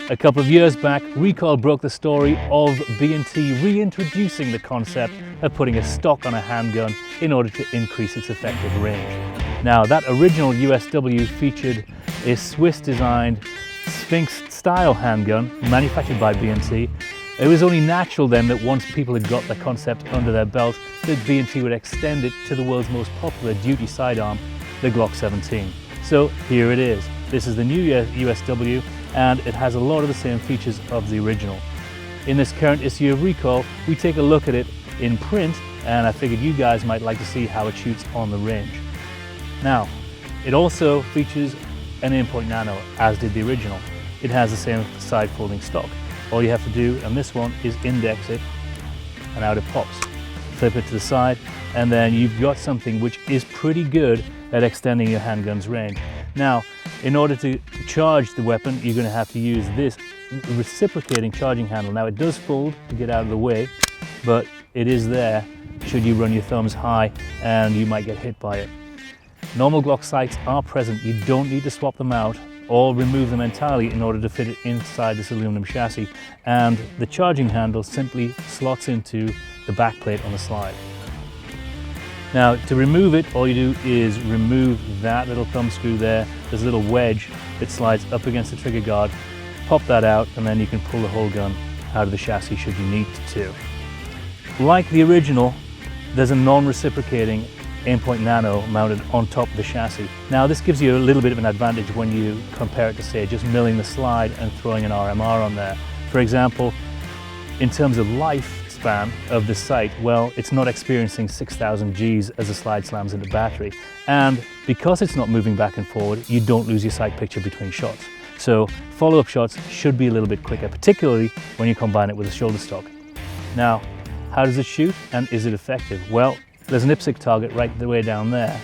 A couple of years back, Recoil broke the story of B&T reintroducing the concept of putting a stock on a handgun in order to increase its effective range. Now, that original USW featured a Swiss-designed Sphinx-style handgun manufactured by B&T. It was only natural then that once people had got the concept under their belt, that B&T would extend it to the world's most popular duty sidearm, the Glock 17. So here it is. This is the new USW, and it has a lot of the same features of the original. In this current issue of Recoil, we take a look at it in print, and I figured you guys might like to see how it shoots on the range. Now, it also features an aimpoint nano, as did the original. It has the same side folding stock. All you have to do on this one is index it, and out it pops. Flip it to the side, and then you've got something which is pretty good at extending your handgun's range. Now, in order to charge the weapon, you're going to have to use this reciprocating charging handle. Now, it does fold to get out of the way, but it is there should you run your thumbs high and you might get hit by it. Normal Glock sights are present. You don't need to swap them out or remove them entirely in order to fit it inside this aluminum chassis, and the charging handle simply slots into the back plate on the slide. Now, to remove it, all you do is remove that little thumb screw there. There's a little wedge that slides up against the trigger guard. Pop that out, and then you can pull the whole gun out of the chassis should you need to. Like the original, there's a non-reciprocating aimpoint nano mounted on top of the chassis. Now, this gives you a little bit of an advantage when you compare it to, say, just milling the slide and throwing an RMR on there. For example, in terms of lifespan of the sight, well, it's not experiencing 6,000 Gs as the slide slams into battery. And because it's not moving back and forward, you don't lose your sight picture between shots. So follow-up shots should be a little bit quicker, particularly when you combine it with a shoulder stock. Now, how does it shoot and is it effective? Well, there's an IPSC target right the way down there.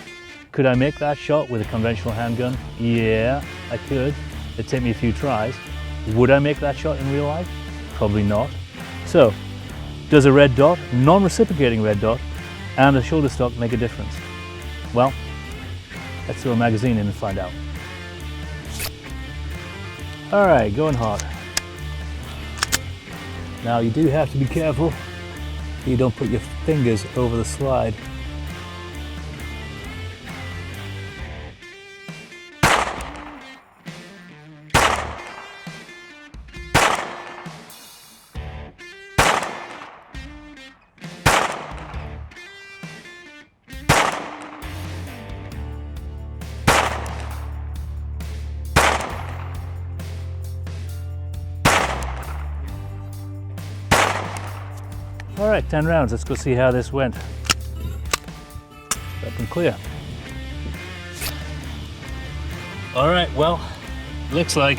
Could I make that shot with a conventional handgun? Yeah, I could. It'd take me a few tries. Would I make that shot in real life? Probably not. So, does a red dot, non-reciprocating red dot, and a shoulder stock make a difference? Well, let's throw a magazine in and find out. All right, going hard. Now, you do have to be careful you don't put your fingers over the slide. All right, 10 rounds. Let's go see how this went. Up and clear. All right, well, looks like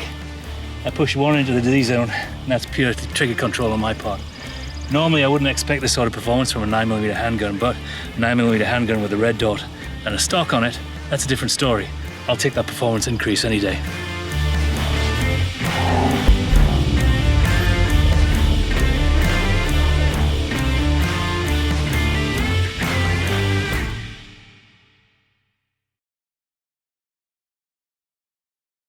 I pushed one into the D zone, and that's pure trigger control on my part. Normally, I wouldn't expect this sort of performance from a 9mm handgun, but a 9mm handgun with a red dot and a stock on it, that's a different story. I'll take that performance increase any day.